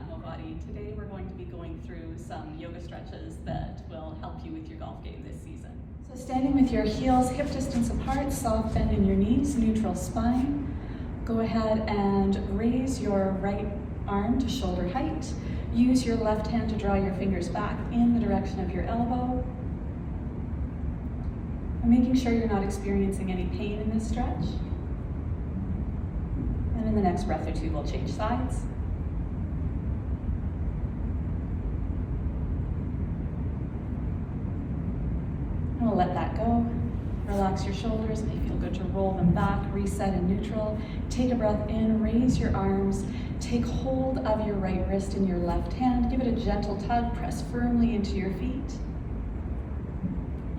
at MOVATI. Today we're going to be going through some yoga stretches that will help you with your golf game this season. So standing with your heels hip distance apart, soft bend in your knees, neutral spine. Go ahead and raise your right arm to shoulder height. Use your left hand to draw your fingers back in the direction of your elbow. And making sure you're not experiencing any pain in this stretch. And in the next breath or two, we'll change sides. And we'll let that go. Relax your shoulders. It may feel good to roll them back, reset in neutral. Take a breath in, raise your arms. Take hold of your right wrist in your left hand. Give it a gentle tug, press firmly into your feet.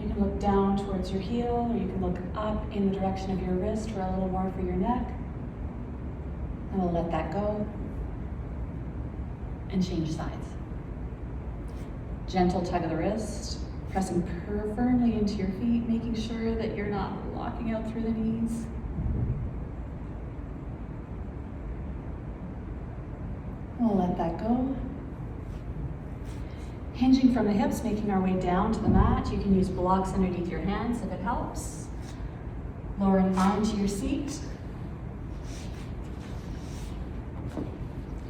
You can look down towards your heel, or you can look up in the direction of your wrist for a little more for your neck. And we'll let that go. And change sides. Gentle tug of the wrist. Pressing firmly into your feet, making sure that you're not locking out through the knees. We'll let that go. Hinging from the hips, making our way down to the mat. You can use blocks underneath your hands if it helps. Lowering onto your seat.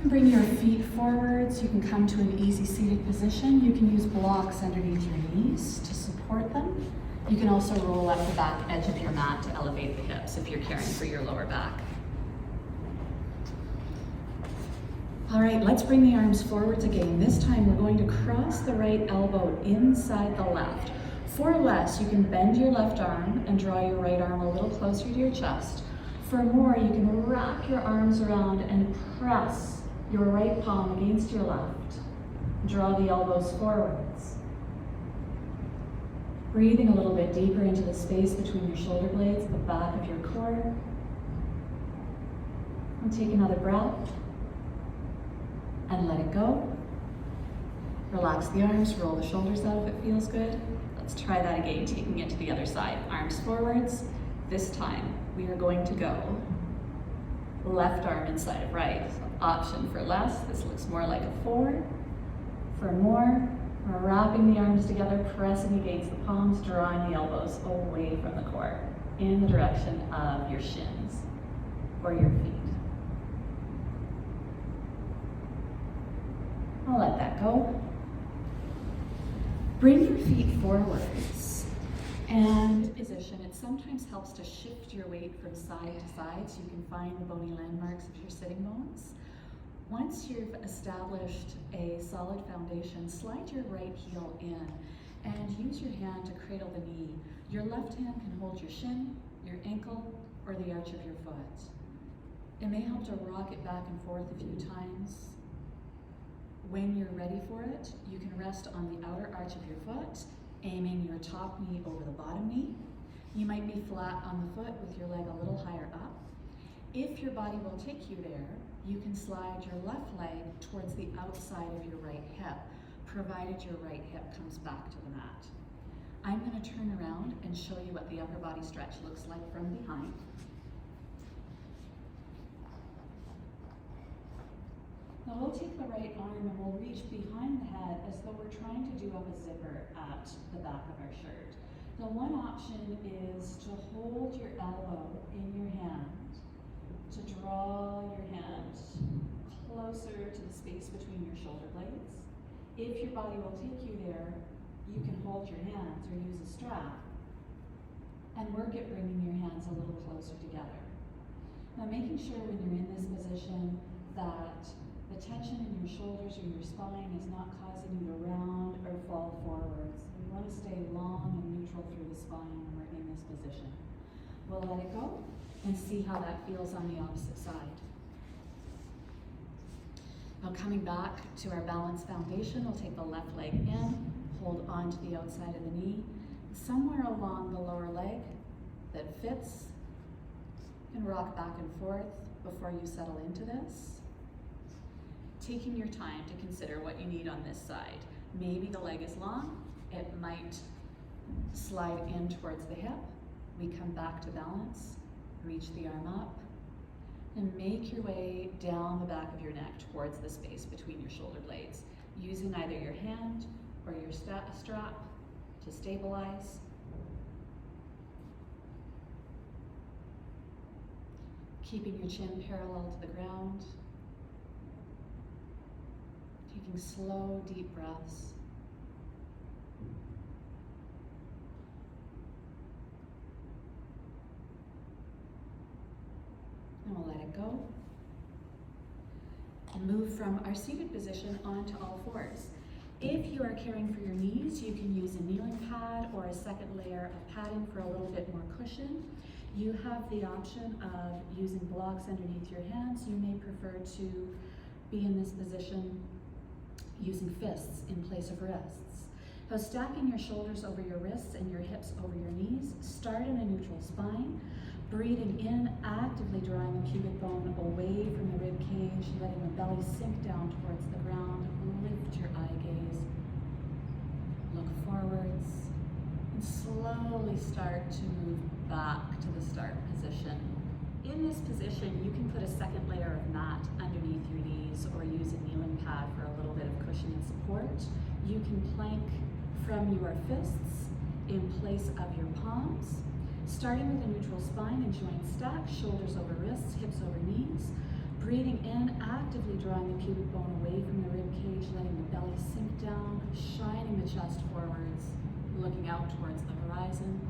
Bring your feet forwards. You can come to an easy seated position. You can use blocks underneath your knees to support them. You can also roll up the back edge of your mat to elevate the hips if you're caring for your lower back. All right, let's bring the arms forwards again. This time we're going to cross the right elbow inside the left. For less, you can bend your left arm and draw your right arm a little closer to your chest. For more, you can wrap your arms around and press your right palm against your left. Draw the elbows forwards. Breathing a little bit deeper into the space between your shoulder blades at the back of your core. And take another breath. And let it go. Relax the arms, roll the shoulders out if it feels good. Let's try that again, taking it to the other side. Arms forwards. This time, we are going to go left arm inside of right. Option for less, this looks more like a 4. For more, we're wrapping the arms together, pressing against the palms, drawing the elbows away from the core in the direction of your shins or your feet. I'll let that go. Bring your feet forwards and position. It sometimes helps to shift your weight from side to side so you can find the bony landmarks of your sitting bones. Once you've established a solid foundation, slide your right heel in and use your hand to cradle the knee. Your left hand can hold your shin, your ankle, or the arch of your foot. It may help to rock it back and forth a few times. When you're ready for it, you can rest on the outer arch of your foot, aiming your top knee over the bottom knee. You might be flat on the foot with your leg a little higher up. If your body will take you there, you can slide your left leg towards the outside of your right hip, provided your right hip comes back to the mat. I'm going to turn around and show you what the upper body stretch looks like from behind. Now we'll take the right arm and we'll reach behind the head as though we're trying to do up a zipper at the back of our shirt. Now one option is to hold your elbow in your hand, to draw your hand closer to the space between your shoulder blades. If your body will take you there, you can hold your hands or use a strap and work at bringing your hands a little closer together. Now making sure when you're in this position that the tension in your shoulders or your spine is not causing you to round or fall forwards. We want to stay long and neutral through the spine when we're in this position. We'll let it go and see how that feels on the opposite side. Now coming back to our balanced foundation, we'll take the left leg in, hold on to the outside of the knee, somewhere along the lower leg that fits. You can rock back and forth before you settle into this. Taking your time to consider what you need on this side. Maybe the leg is long, it might slide in towards the hip. We come back to balance, reach the arm up. And make your way down the back of your neck towards the space between your shoulder blades, using either your hand or your strap to stabilize. Keeping your chin parallel to the ground. Taking slow, deep breaths. And we'll let it go. And move from our seated position onto all fours. If you are caring for your knees, you can use a kneeling pad or a second layer of padding for a little bit more cushion. You have the option of using blocks underneath your hands. You may prefer to be in this position using fists in place of wrists. Now stacking your shoulders over your wrists and your hips over your knees. Start in a neutral spine. Breathing in, actively drawing the pubic bone away from the rib cage, letting the belly sink down towards the ground. Lift your eye gaze. Look forwards. And slowly start to move back to the start position. In this position, you can put a second layer of mat underneath your knees or use a kneeling pad for a little bit of cushion and support. You can plank from your fists in place of your palms. Starting with a neutral spine and joint stack, shoulders over wrists, hips over knees. Breathing in, actively drawing the pubic bone away from the rib cage, letting the belly sink down, shining the chest forwards, looking out towards the horizon.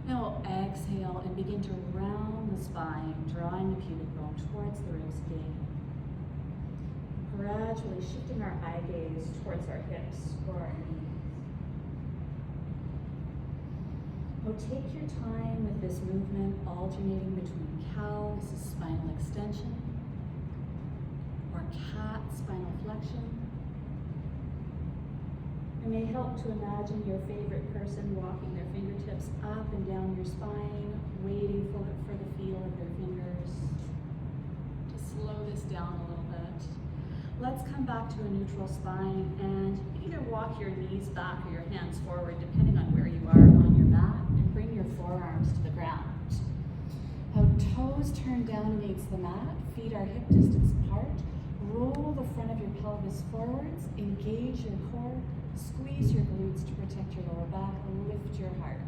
Now we'll exhale and begin to round the spine, drawing the pubic bone towards the ribs again. Gradually shifting our eye gaze towards our hips or our knees. Now take your time with this movement, alternating between cow, this is spinal extension, or cat, spinal flexion. It may help to imagine your favorite person walking their fingertips up and down your spine, waiting for the feel of their fingers. To slow this down a little bit. Let's come back to a neutral spine and either walk your knees back or your hands forward, depending on where you are on your mat, and bring your forearms to the ground. Now toes turn down against the mat, feet are hip distance apart. Roll the front of your pelvis forwards, engage your core, squeeze your glutes to protect your lower back, lift your heart.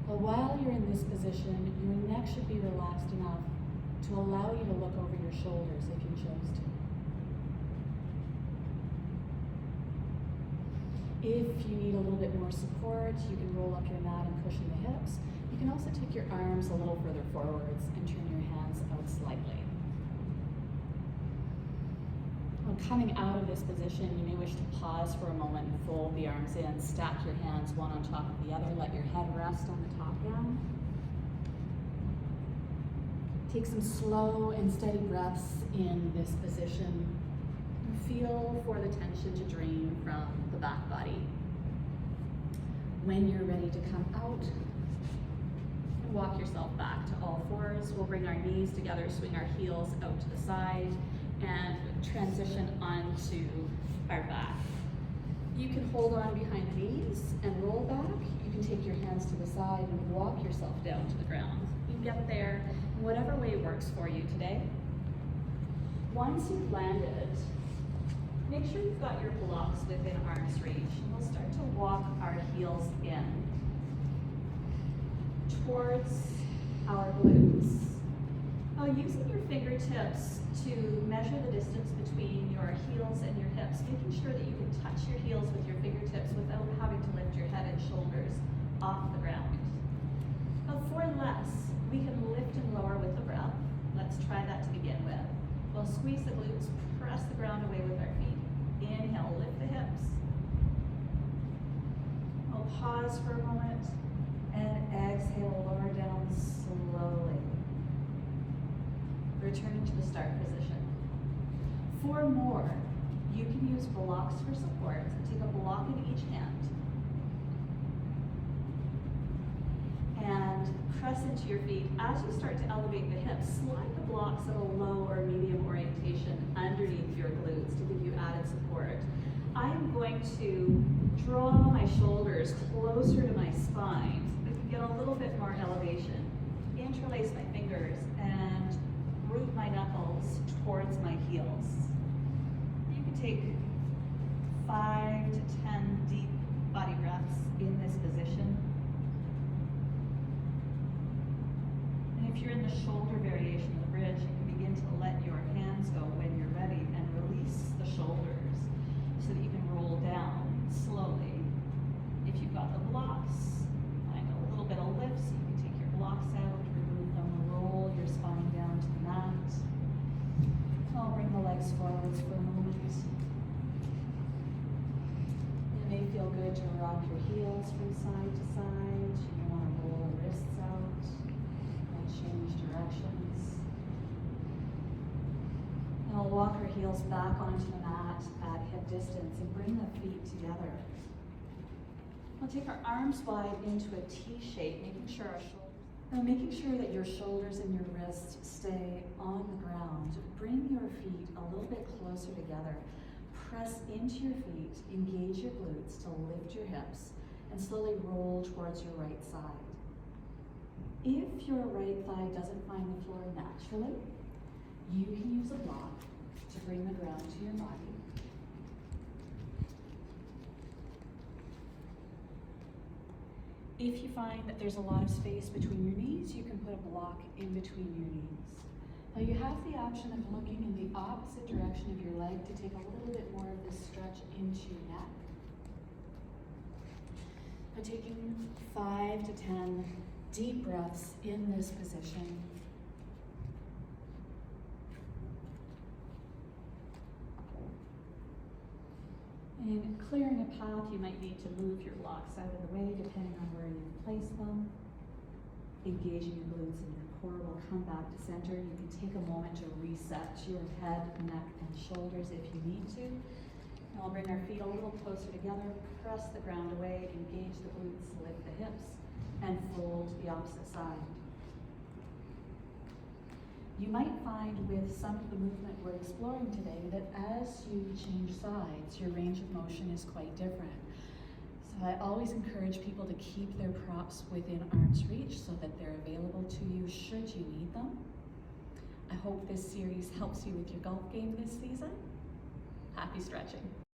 But while you're in this position, your neck should be relaxed enough to allow you to look over your shoulders if you chose to. If you need a little bit more support, you can roll up your mat and cushion the hips. You can also take your arms a little further forwards and turn your hands out slightly. Well, coming out of this position, you may wish to pause for a moment and fold the arms in, stack your hands one on top of the other, let your head rest on the top down. Take some slow and steady breaths in this position. Feel for the tension to drain from the back body. When you're ready to come out, walk yourself back to all fours. We'll bring our knees together, swing our heels out to the side, and transition onto our back. You can hold on behind the knees and roll back. You can take your hands to the side and walk yourself down to the ground. You get there in whatever way works for you today. Once you've landed, make sure you've got your blocks within arm's reach. And we'll start to walk our heels in towards our glutes. Now using your fingertips to measure the distance between your heels and your hips, making sure that you can touch your heels with your fingertips without having to lift your head and shoulders off the ground. Now for less, we can lift and lower with the breath. Let's try that to begin with. We'll squeeze the glutes, press the ground away with our feet. Inhale, lift the hips. We'll pause for a moment and exhale, lower down slowly. Returning to the start position. For more, you can use blocks for support. Take a block in each hand and press into your feet. As you start to elevate the hips, slide the blocks at a low or medium orientation underneath your glutes to give you added support. I am going to draw my shoulders closer to my spine so that I can get a little bit more elevation. Interlace my fingers and root my knuckles towards my heels. You can take 5 to 10 deep body breaths in this position. And if you're in the shoulder variation of the bridge, you can begin to let your hands go when you're ready and release the shoulders so that you can roll down slowly. If you've got the blocks, find a little bit of lift so you can take your blocks out, remove them, roll your spine down to the mat. I'll bring the legs forwards for a moment. It may feel good to rock your heels from side to side. You want to roll the wrists out and change directions. And I'll walk our heels back onto the mat at hip distance and bring the feet together. We'll take our arms wide into a T shape, making sure that your shoulders and your wrists stay on the ground. Bring your feet a little bit closer together. Press into your feet, engage your glutes to lift your hips, and slowly roll towards your right side. If your right thigh doesn't find the floor naturally, you can use a block to bring the ground to your body. If you find that there's a lot of space between your knees, you can put a block in between your knees. Now you have the option of looking in the opposite direction of your leg to take a little bit more of this stretch into your neck. Now taking 5 to 10 deep breaths in this position. And clearing a path, you might need to move your blocks out of the way depending on where you place them. Engaging your glutes and your core will come back to center. You can take a moment to reset your head, neck, and shoulders if you need to. And I'll bring our feet a little closer together, press the ground away, engage the glutes, lift the hips, and fold to the opposite side. You might find with some of the movement we're exploring today that as you change sides, your range of motion is quite different. So I always encourage people to keep their props within arm's reach so that they're available to you should you need them. I hope this series helps you with your golf game this season. Happy stretching.